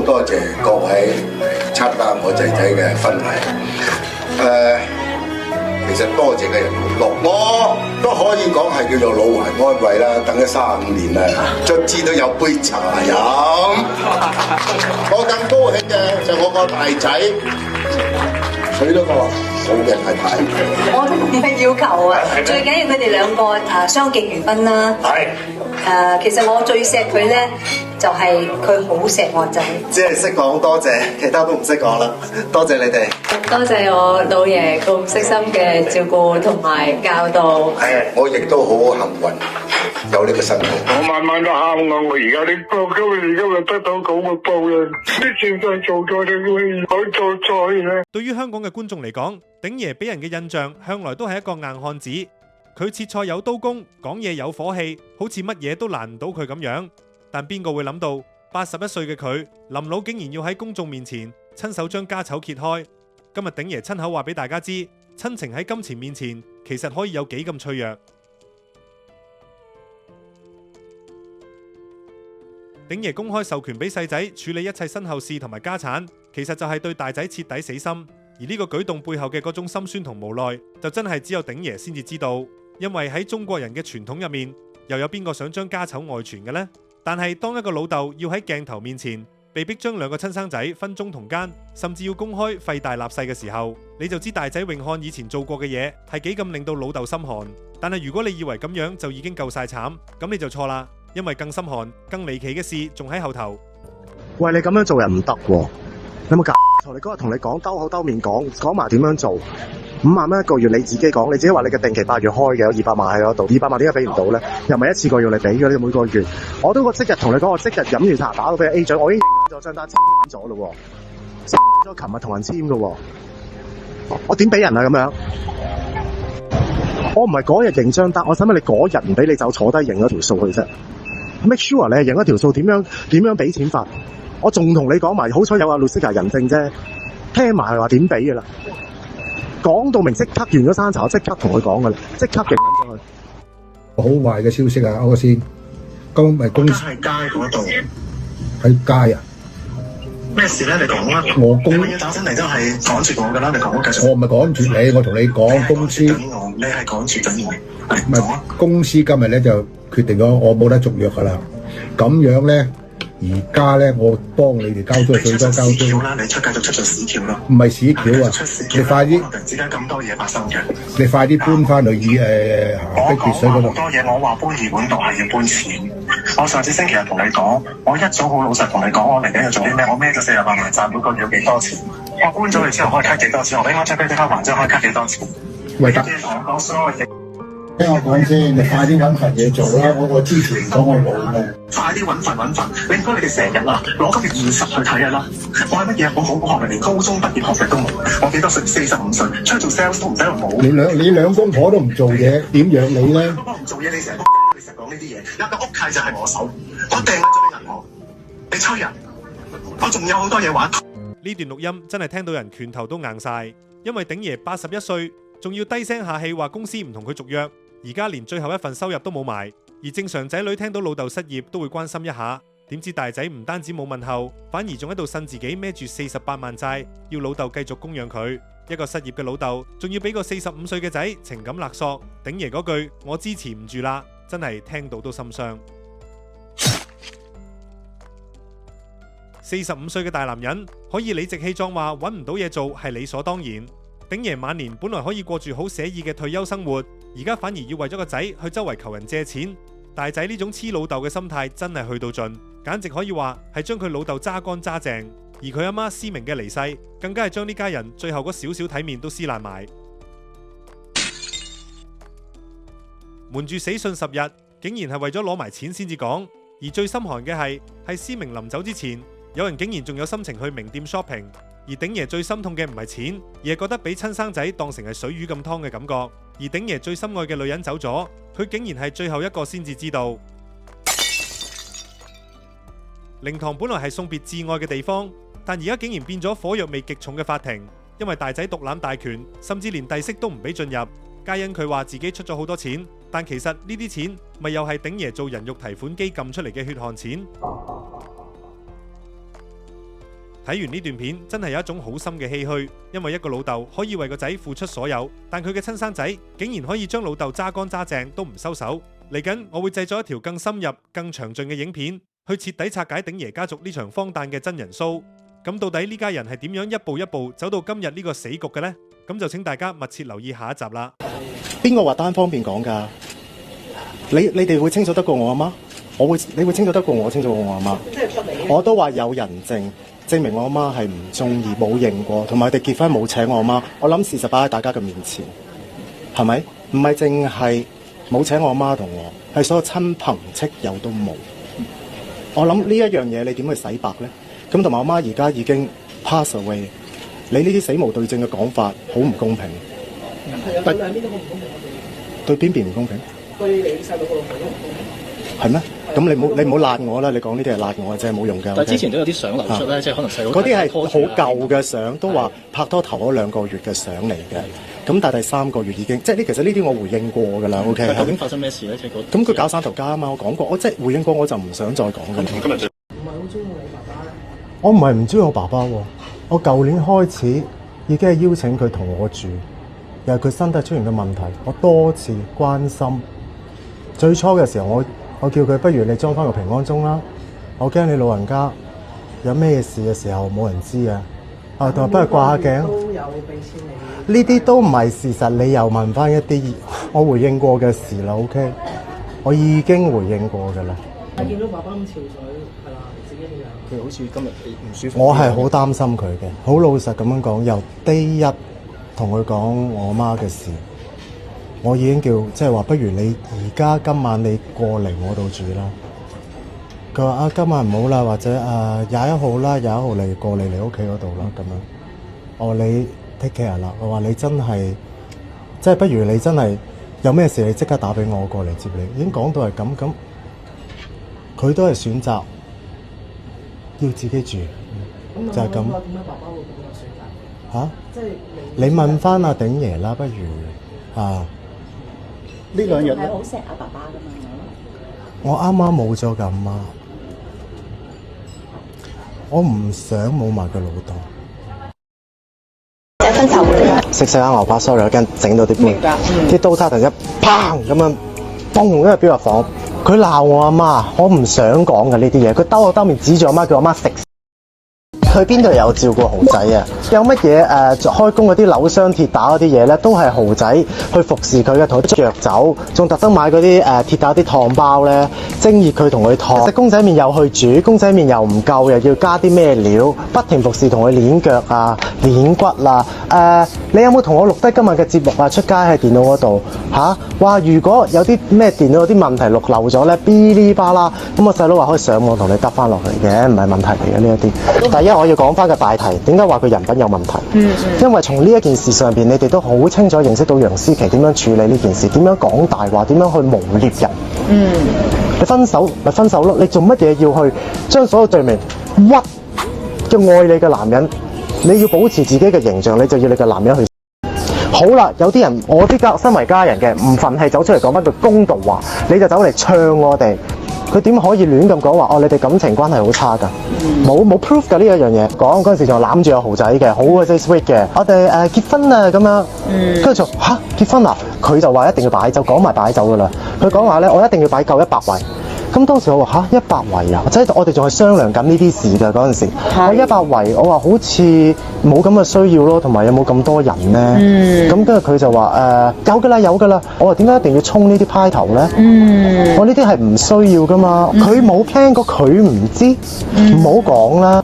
多謝各位參加我仔仔嘅婚禮。其實多謝嘅人好多，我都可以講係叫做老懷安慰啦。等咗35年啦，卒之都有杯茶飲。我更高興嘅就我個大仔娶到個好嘅太太。我都冇咩要求啊，最緊要佢哋兩個相敬如賓啦。係。其實我最錫佢咧，就係佢好錫我仔。只係識講多謝，其他都唔識講啦。多謝你哋，多謝我老爺咁悉心嘅照顧同埋教導。係，我亦都好幸運有呢個身份。我晚晚都喊我而家啲報，今日得到咁嘅報應，啲前世做錯嘅會好做錯嘅。對於香港嘅觀眾嚟講，鼎爺俾人嘅印象向來都係一個硬漢子。佢切菜有刀工，講嘢有火氣，好似乜嘢都難唔到佢咁樣。但邊個會諗到81歲嘅佢臨老竟然要喺公眾面前親手將家醜揭開？今日鼎爺親口話俾大家知，親情喺金錢面前其實可以有幾咁脆弱。鼎爺公開授權俾細仔處理一切身後事同埋家產，其實就係對大仔徹底死心。而呢個舉動背後嘅嗰種心酸同無奈，就真係只有鼎爺先至知道。因為喺中國人嘅傳統入面，又有邊個想將家醜外傳嘅呢？但係當一個老豆要喺鏡頭面前被逼將兩個親生仔分宗同姦，甚至要公開廢大立細嘅時候，你就知大仔永漢以前做過嘅嘢係幾咁令到老豆心寒。但係如果你以為咁樣就已經夠晒慘，咁你就錯啦，因為更心寒、更離奇嘅事仲喺後頭。喂，你咁樣做人唔得喎，你有冇搞錯？你嗰日同你講兜口兜面講埋點樣做，5萬蚊一個月你自己講，你自己話你嘅定期8月開嘅有200萬喺嗰度，200萬點解俾唔到咧？又唔係一次過要你俾嘅，你每個月我都即日同你講，我即日飲完茶打到俾 A 獎，我已經咗張單簽咗咯喎，咗琴日同人簽嘅喎，我點俾人啊咁樣？我唔係嗰日認張單，我使乜你嗰日唔俾你走坐低認咗條數去啫 ？Make sure 你係認咗條數，點樣俾錢法？我仲同你講埋，好彩有阿 Lucia 人證啫，聽埋係話點俾嘅啦。講到明即刻完咗山茶，我即刻同佢講噶啦，即刻認咗佢。好壞嘅消息啊！我先，咁咪公司喺街嗰度，喺街啊？咩事咧？你講啦。我公你打親嚟都係趕住我噶啦，你講繼續。我唔係趕住你，我同你講公司。你係趕住緊我。唔係公司今日咧就決定咗，我冇得續約噶啦。咁樣咧。而家咧，我幫你哋交租最多交租啦！你出繼續出咗屎橋啦！唔係屎橋啊！你快啲！突然之間咁多嘢發生嘅，你快啲搬翻去碧別水嗰度。好多嘢，我話搬二本度係要搬錢。我上次星期日同你講，我一早好老實同你講，我嚟緊要做啲咩？我孭咗48萬賺，每個月要幾多錢？我搬咗去之後可以 cut 幾多錢？我俾我 check 俾你開還之後可以 cut 幾多錢？喂，得。我講所有嘢。聽我講先，你快啲揾份嘢做啦！我之前講我冇嘅。快啲揾份！你唔該你哋成日啦，攞今年20去睇下啦。我係乜嘢？我好學歷，連高中畢業學歷都冇。我幾多歲？45歲，出去做 sales 都唔使用冇。你兩公婆都唔做嘢，點養你咧？我唔做嘢，你成日講呢啲嘢。有個屋契就係我手，我掟咗俾銀行。你吹人，我仲有好多嘢玩。呢段錄音真係聽到人拳頭都硬晒，因為鼎爺81歲，仲要低聲下氣話公司唔同佢續約。而家連最後一份收入都冇埋，而正常仔女聽到老豆失業都會關心一下，點知大仔唔單止冇問候，反而仲喺度呻自己孭住48萬債，要老豆繼續供養佢。一個失業嘅老豆，仲要俾個45歲嘅仔情感勒索，鼎爺嗰句我支持唔住啦，真係聽到都心傷。45歲嘅大男人可以理直氣壯話揾唔到嘢做係理所當然。鼎爺晚年本來可以過住好寫意嘅退休生活，而家反而要為咗個仔去周圍求人借錢。大仔呢種黐老豆嘅心態真係去到盡，簡直可以話係將佢老豆揸乾揸淨。而佢阿媽思明嘅離世，更加係將呢家人最後嗰少少體面都撕爛埋。瞞住死訊10日，竟然係為咗攞埋錢先至講。而最心寒嘅係思明臨走之前，有人竟然仲有心情去名店 shopping。而鼎爺最心痛嘅唔係錢，而係覺得俾親生仔當成係水魚咁湯嘅感覺。而鼎爺最心愛嘅女人走咗，佢竟然係最後一個先至知道。靈堂本來係送別摯愛嘅地方，但而家竟然變咗火藥味極重嘅法庭，因為大仔獨攬大權，甚至連弟媳都唔俾進入。皆因佢話自己出咗好多錢，但其實呢啲錢咪又係鼎爺做人肉提款機撳出嚟嘅血汗錢。睇完呢段片，真係有一種好深嘅唏噓，因為一個老豆可以為個仔付出所有，但佢嘅親生仔竟然可以將老豆揸乾揸淨都唔收手。嚟緊我會製作一條更深入、更詳盡嘅影片，去徹底拆解鼎爺家族呢場荒誕嘅真人 show。咁到底呢家人係點樣一步一步走到今日呢個死局嘅呢？咁就請大家密切留意下一集啦。邊個話單方面講㗎？你哋會清楚得過我阿媽？你會清楚得過我清楚過我阿媽？我都話有人證明我阿媽係唔中意，冇認過，同埋佢哋結婚冇請我阿媽。我諗事實擺喺大家嘅面前，係咪？唔係淨係冇請我阿媽同我，係所有親朋戚友都冇。我諗呢一樣嘢你點去洗白呢？咁同埋我媽而家已經 pass away， 你呢啲死無對證嘅講法好唔公平。對兩邊都好唔公平。對邊邊唔公平？對你細佬個老婆都唔公平。係咩？咁你唔好辣我啦！你講呢啲係辣我，真係冇用㗎。但係之前都有啲相流出咧，即係可能細佬嗰啲係好舊嘅相，都話拍拖頭嗰2個月嘅相嚟嘅。咁但係第3個月已經，即係其實呢啲我回應過㗎啦。OK。究竟發生咩事咧？咁佢搞3頭家啊嘛，我講過，我即係回應過，我就唔想再講㗎啦。今日唔係好中意你爸爸咧？我唔係唔中意我爸爸喎，我舊年開始已經係邀請佢同我住，又係佢身體出現嘅問題，我多次關心。最初嘅時候，我叫佢不如你裝翻個平安鐘啦，我驚你老人家有咩事嘅時候冇人知啊。同埋不如掛下鏡。都有俾錢你。呢啲都唔係事實，你又問翻一啲我回應過嘅事啦。OK， 我已經回應過㗎啦。我見到爸爸咁憔悴，係啦，自己點樣？佢好似今日唔舒服。我係好擔心佢嘅，好老實咁樣講，由第一同佢講我媽嘅事。我已經即係話，不如你而家今晚你過嚟我度住啦。佢話今晚唔好啦，或者21號啦，21號嚟過嚟你屋企嗰度啦，咁樣。我話你 take care 啦。我話你真係，即係不如你真係有咩事你即刻打俾我過嚟接你。已經講到係咁，佢都係選擇要自己住，就係咁。點解爸爸會咁樣選擇？嚇？即係你問翻阿鼎爺啦，不如呢兩日係好錫阿爸爸噶嘛？我啱啱冇咗㗎媽，我唔想冇埋個老豆。有分手食下牛扒 sorry， 我驚整到啲杯，啲刀叉突然間砰咁樣，嘣一入邊入房，佢鬧我阿媽，我唔想講嘅呢啲嘢，佢兜我兜面指住我媽，叫我媽食。佢邊度有照顧豪仔啊？有乜嘢開工嗰啲扭傷鐵打嗰啲嘢咧，都係豪仔去服侍佢嘅，同佢著酒，仲特登買嗰啲鐵打啲燙包咧，蒸熱佢同佢燙。食公仔麵又去煮，公仔麵又唔夠，又要加啲咩料，不停服侍同佢攣腳啊、攣骨啊。你有冇同我錄低今日嘅節目啊？出街喺電腦嗰度話如果有啲咩電腦有啲問題錄漏咗咧，嗶哩吧啦，咁我細佬話可以上網同你得翻落嚟嘅，唔係問題嚟嘅呢一啲。第一我要講翻個大題，點解話佢人品有問題？因為從呢一件事上邊，你哋都好清楚認識到楊思琦點樣處理呢件事，點樣講大話，點樣去誣衊人。你分手咪分手咯，你做乜嘢要去將所有罪名屈嘅愛你嘅男人？你要保持自己嘅形象，你就要你嘅男人去。好啦，有啲人我啲身為家人嘅唔憤氣，走出嚟講翻句公道話，你就走嚟唱我哋。佢點可以亂咁講話？你哋感情關係好差㗎？冇 proof 㗎呢一樣嘢。講嗰陣時就攬住個豪仔嘅，好鬼死 sweet 嘅。我哋結婚啊咁樣，跟住就結婚啊！佢就話一定要擺酒，講埋擺酒㗎啦。佢講話咧，我一定要擺夠100圍。咁當時我話100圍啊！即係我哋仲係商量緊呢啲事㗎嗰陣時。我100圍，我話好似冇咁嘅需要咯，同埋有冇咁多人咧？咁跟住佢就話有㗎啦。我話點解一定要衝呢啲派頭咧？我呢啲係唔需要㗎嘛。佢冇 plan 過，佢唔知，唔好講啦。